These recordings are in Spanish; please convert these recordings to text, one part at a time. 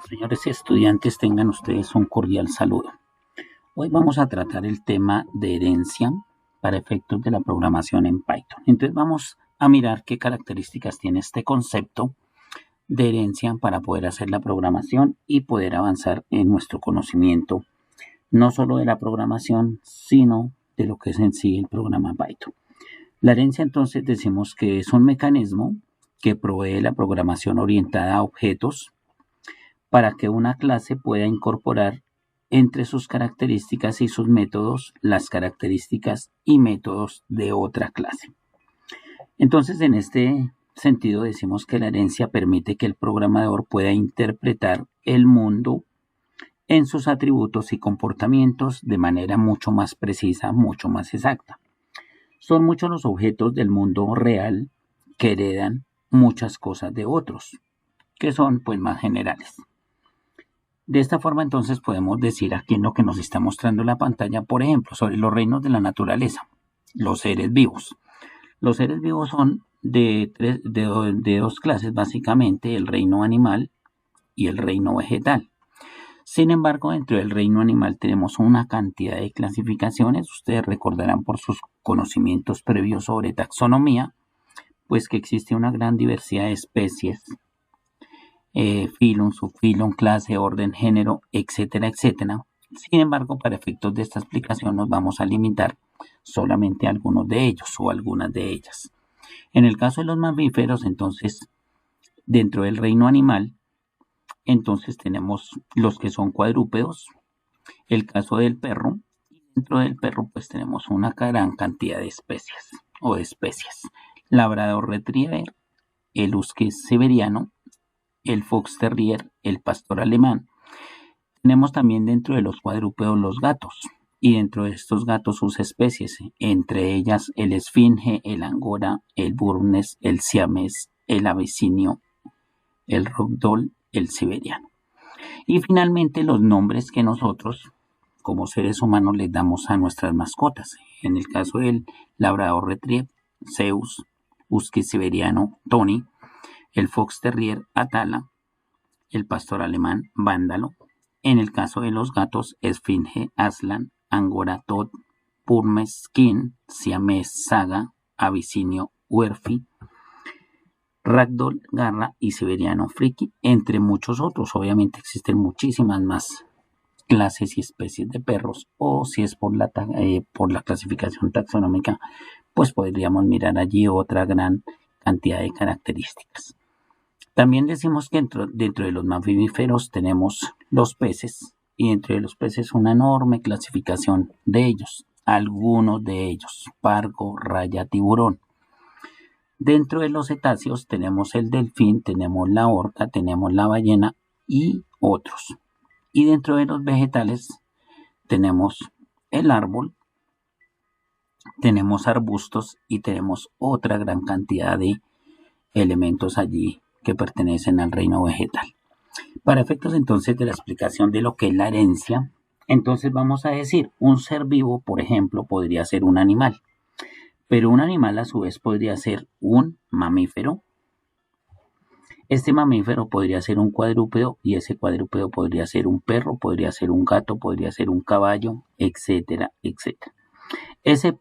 Señores estudiantes, tengan ustedes un cordial saludo. Hoy vamos a tratar el tema de herencia para efectos de la programación en Python. Entonces vamos a mirar qué características tiene este concepto de herencia para poder hacer la programación y poder avanzar en nuestro conocimiento, no solo de la programación, sino de lo que es en sí el programa Python. La herencia entonces decimos que es un mecanismo que provee la programación orientada a objetos para que una clase pueda incorporar entre sus características y sus métodos las características y métodos de otra clase. Entonces, en este sentido, decimos que la herencia permite que el programador pueda interpretar el mundo en sus atributos y comportamientos de manera mucho más precisa, mucho más exacta. Son muchos los objetos del mundo real que heredan muchas cosas de otros, que son pues más generales. De esta forma entonces podemos decir aquí en lo que nos está mostrando la pantalla, por ejemplo, sobre los reinos de la naturaleza, los seres vivos. Los seres vivos son de dos clases básicamente, el reino animal y el reino vegetal. Sin embargo, dentro del reino animal tenemos una cantidad de clasificaciones. Ustedes recordarán por sus conocimientos previos sobre taxonomía, pues que existe una gran diversidad de especies, filum, subfilum, clase, orden, género, etcétera, etcétera. Sin embargo, para efectos de esta explicación nos vamos a limitar solamente a algunos de ellos o algunas de ellas. En el caso de los mamíferos, entonces, dentro del reino animal, entonces tenemos los que son cuadrúpedos, el caso del perro, y dentro del perro pues tenemos una gran cantidad de especies o de especies. Labrador retriever, el husky siberiano, el fox terrier, el pastor alemán. Tenemos también dentro de los cuadrúpedos los gatos, y dentro de estos gatos sus especies, entre ellas el esfinge, el angora, el burnés, el siamés, el abisinio, el ragdoll, el siberiano. Y finalmente los nombres que nosotros como seres humanos les damos a nuestras mascotas. En el caso del labrador retriever, Zeus, husky siberiano, Tony, el fox terrier, Atala, el pastor alemán, Vándalo. En el caso de los gatos, Esfinge, Aslan, Angora, Todd, Burmese, Skin, Siamés, Saga, Abisinio, Werfi, Ragdoll, Garra y Siberiano Friki, entre muchos otros. Obviamente existen muchísimas más clases y especies de perros, o si es por la clasificación taxonómica, pues podríamos mirar allí otra gran cantidad de características. También decimos que dentro de los mamíferos tenemos los peces, y dentro de los peces una enorme clasificación de ellos. Algunos de ellos, pargo, raya, tiburón. Dentro de los cetáceos tenemos el delfín, tenemos la orca, tenemos la ballena y otros. Y dentro de los vegetales tenemos el árbol, tenemos arbustos y tenemos otra gran cantidad de elementos allí que pertenecen al reino vegetal. Para efectos entonces de la explicación de lo que es la herencia, entonces vamos a decir, un ser vivo, por ejemplo, podría ser un animal, pero un animal a su vez podría ser un mamífero. Este mamífero podría ser un cuadrúpedo y ese cuadrúpedo podría ser un perro, podría ser un gato, podría ser un caballo, etcétera, etcétera. Ese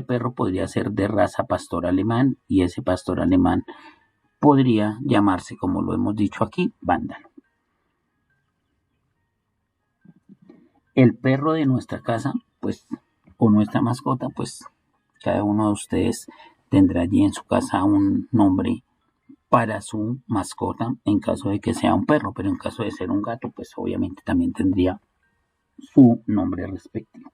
perro podría ser de raza pastor alemán y ese pastor alemán podría llamarse, como lo hemos dicho aquí, vándalo. El perro de nuestra casa, pues, o nuestra mascota, pues, cada uno de ustedes tendrá allí en su casa un nombre para su mascota en caso de que sea un perro, pero en caso de ser un gato, pues obviamente también tendría su nombre respectivo.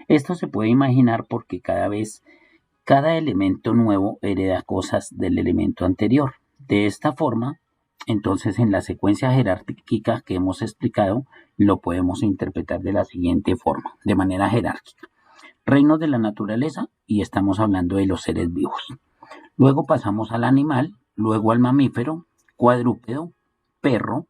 Esto se puede imaginar porque cada elemento nuevo hereda cosas del elemento anterior. De esta forma, entonces en la secuencia jerárquica que hemos explicado, lo podemos interpretar de la siguiente forma, de manera jerárquica. Reinos de la naturaleza y estamos hablando de los seres vivos. Luego pasamos al animal, luego al mamífero, cuadrúpedo, perro,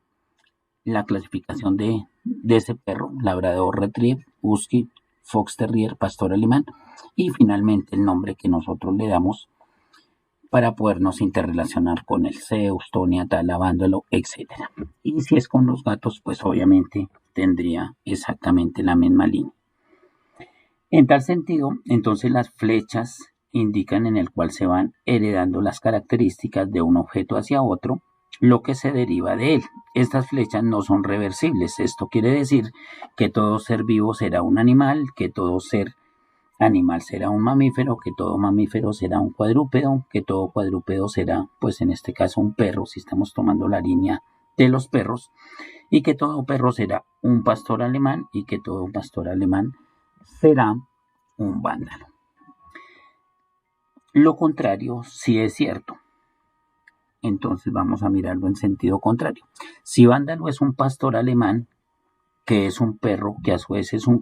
la clasificación de ese perro, labrador retriever, husky, fox terrier, pastor alemán, y finalmente el nombre que nosotros le damos para podernos interrelacionar con el Zeus, Tonia, tal, Vándalo, etc. Y si es con los gatos, pues obviamente tendría exactamente la misma línea. En tal sentido, entonces las flechas indican en el cual se van heredando las características de un objeto hacia otro, lo que se deriva de él. Estas flechas no son reversibles. Esto quiere decir que todo ser vivo será un animal, que todo ser animal será un mamífero, que todo mamífero será un cuadrúpedo, que todo cuadrúpedo será, pues en este caso, un perro, si estamos tomando la línea de los perros, y que todo perro será un pastor alemán y que todo pastor alemán será un vándalo. Lo contrario sí es cierto. Entonces vamos a mirarlo en sentido contrario. Si vándalo es un pastor alemán, que es un perro, que a su vez es un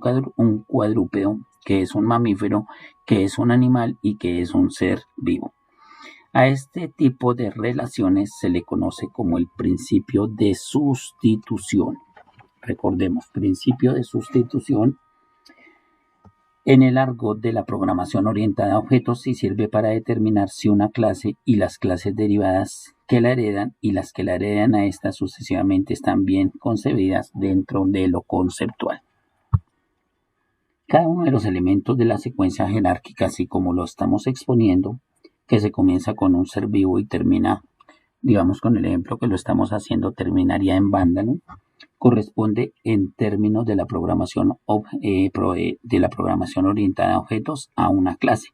cuadrúpedo, que es un mamífero, que es un animal y que es un ser vivo. A este tipo de relaciones se le conoce como el principio de sustitución. Recordemos, principio de sustitución en el argot de la programación orientada a objetos sí sirve para determinar si una clase y las clases derivadas que la heredan y las que la heredan a esta sucesivamente están bien concebidas dentro de lo conceptual. Cada uno de los elementos de la secuencia jerárquica, así como lo estamos exponiendo, que se comienza con un ser vivo y termina, digamos con el ejemplo que lo estamos haciendo, terminaría en vándalo, corresponde en términos de la programación orientada a objetos a una clase.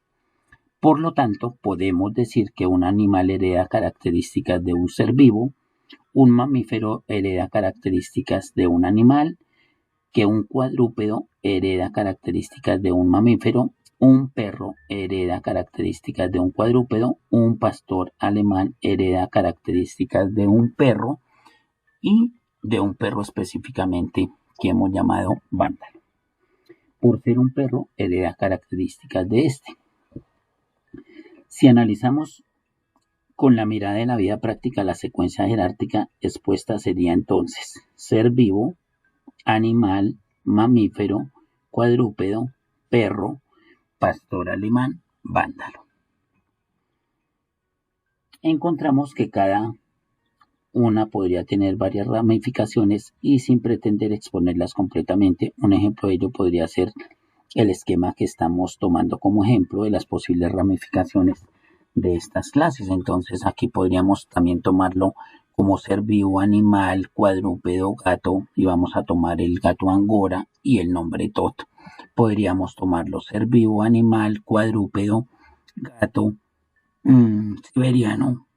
Por lo tanto, podemos decir que un animal hereda características de un ser vivo, un mamífero hereda características de un animal, que un cuadrúpedo hereda características de un mamífero, un perro hereda características de un cuadrúpedo, un pastor alemán hereda características de un perro y de un perro específicamente que hemos llamado vándalo. Por ser un perro, hereda características de este. Si analizamos con la mirada de la vida práctica, la secuencia jerárquica expuesta sería entonces ser vivo, animal, mamífero, cuadrúpedo, perro, pastor alemán, vándalo. Encontramos que cada una podría tener varias ramificaciones y sin pretender exponerlas completamente. Un ejemplo de ello podría ser el esquema que estamos tomando como ejemplo de las posibles ramificaciones de estas clases. Entonces aquí podríamos también tomarlo como ser vivo, animal, cuadrúpedo, gato, y vamos a tomar el gato angora y el nombre tot. Podríamos tomarlo ser vivo, animal, cuadrúpedo, gato, siberiano,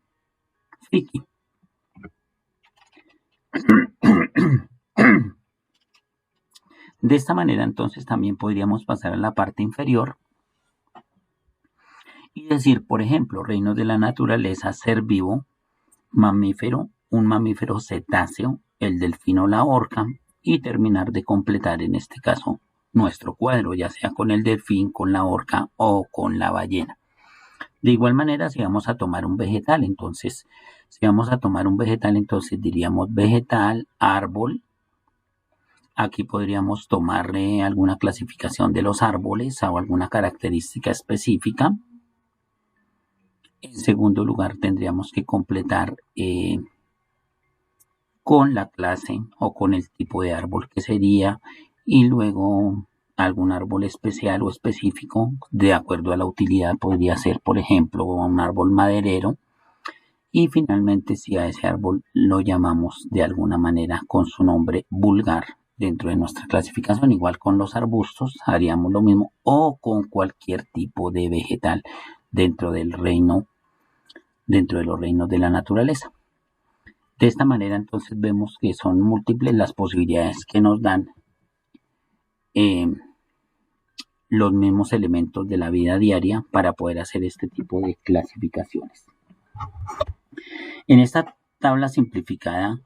friki. De esta manera entonces también podríamos pasar a la parte inferior y decir, por ejemplo, reinos de la naturaleza, ser vivo, mamífero, un mamífero cetáceo, el delfín o la orca, y terminar de completar en este caso nuestro cuadro, ya sea con el delfín, con la orca o con la ballena. De igual manera, si vamos a tomar un vegetal, entonces diríamos vegetal, árbol. Aquí podríamos tomar alguna clasificación de los árboles o alguna característica específica. En segundo lugar, tendríamos que completar con la clase o con el tipo de árbol que sería, y luego algún árbol especial o específico de acuerdo a la utilidad. Podría ser, por ejemplo, un árbol maderero. Y finalmente, si a ese árbol lo llamamos de alguna manera con su nombre vulgar dentro de nuestra clasificación, igual con los arbustos haríamos lo mismo, o con cualquier tipo de vegetal dentro de los reinos de la naturaleza. De esta manera entonces vemos que son múltiples las posibilidades que nos dan los mismos elementos de la vida diaria para poder hacer este tipo de clasificaciones. En esta tabla simplificada,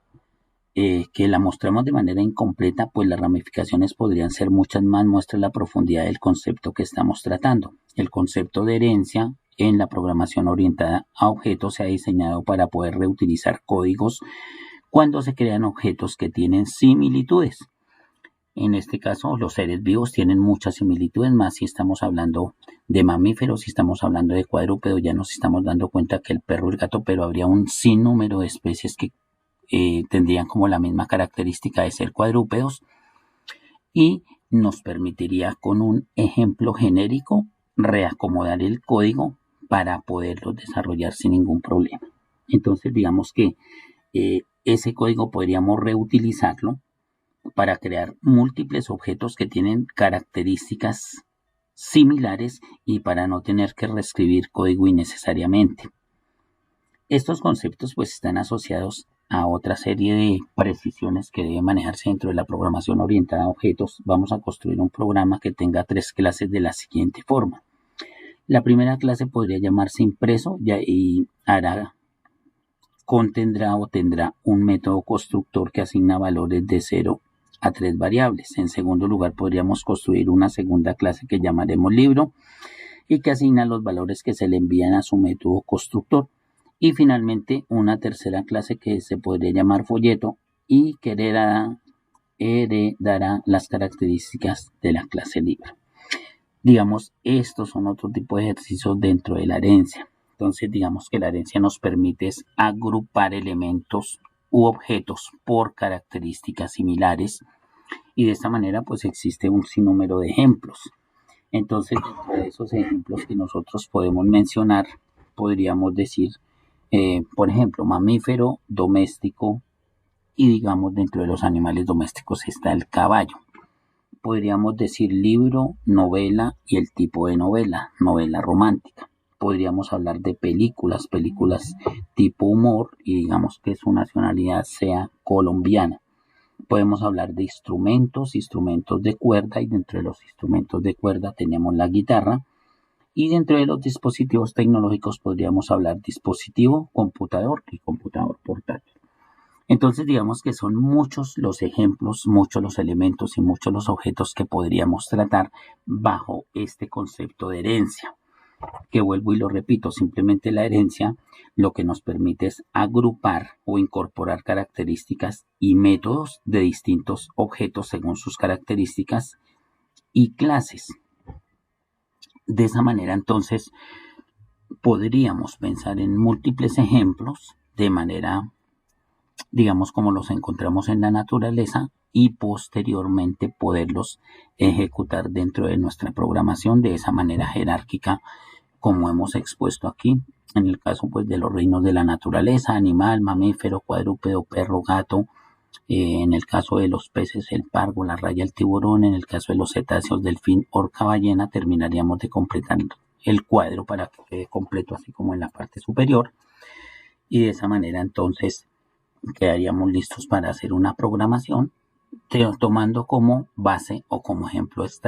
que la mostramos de manera incompleta, pues las ramificaciones podrían ser muchas más, muestra la profundidad del concepto que estamos tratando. El concepto de herencia en la programación orientada a objetos se ha diseñado para poder reutilizar códigos cuando se crean objetos que tienen similitudes. En este caso, los seres vivos tienen muchas similitudes, más si estamos hablando de mamíferos, si estamos hablando de cuadrúpedos, ya nos estamos dando cuenta que el perro y el gato, pero habría un sinnúmero de especies que tendrían como la misma característica de ser cuadrúpedos, y nos permitiría con un ejemplo genérico reacomodar el código para poderlo desarrollar sin ningún problema. Entonces digamos que ese código podríamos reutilizarlo para crear múltiples objetos que tienen características similares y para no tener que reescribir código innecesariamente. Estos conceptos pues están asociados a otra serie de precisiones que debe manejarse dentro de la programación orientada a objetos. Vamos a construir un programa que tenga 3 clases de la siguiente forma. La primera clase podría llamarse impreso y contendrá o tendrá un método constructor que asigna valores de 0 a 3 variables. En segundo lugar, podríamos construir una segunda clase que llamaremos libro y que asigna los valores que se le envían a su método constructor. Y finalmente, una tercera clase que se podría llamar folleto y que heredará las características de la clase libro. Digamos, estos son otro tipo de ejercicios dentro de la herencia. Entonces, digamos que la herencia nos permite agrupar elementos u objetos por características similares, y de esta manera pues existe un sinnúmero de ejemplos. Entonces, dentro de esos ejemplos que nosotros podemos mencionar, podríamos decir, por ejemplo, mamífero doméstico, y digamos dentro de los animales domésticos está el caballo. Podríamos decir libro, novela y el tipo de novela romántica. Podríamos hablar de películas tipo humor y digamos que su nacionalidad sea colombiana. Podemos hablar de instrumentos de cuerda, y dentro de los instrumentos de cuerda tenemos la guitarra. Y dentro de los dispositivos tecnológicos podríamos hablar dispositivo, computador y computador portátil. Entonces digamos que son muchos los ejemplos, muchos los elementos y muchos los objetos que podríamos tratar bajo este concepto de herencia, que vuelvo y lo repito, simplemente la herencia lo que nos permite es agrupar o incorporar características y métodos de distintos objetos según sus características y clases. De esa manera, entonces, podríamos pensar en múltiples ejemplos de manera, digamos, como los encontramos en la naturaleza, y posteriormente poderlos ejecutar dentro de nuestra programación de esa manera jerárquica, como hemos expuesto aquí, en el caso pues de los reinos de la naturaleza: animal, mamífero, cuadrúpedo, perro, gato. En el caso de los peces, el pargo, la raya, el tiburón. En el caso de los cetáceos, delfín, orca, ballena. Terminaríamos de completar el cuadro para que quede completo, así como en la parte superior. Y de esa manera entonces quedaríamos listos para hacer una programación tomando como base o como ejemplo esta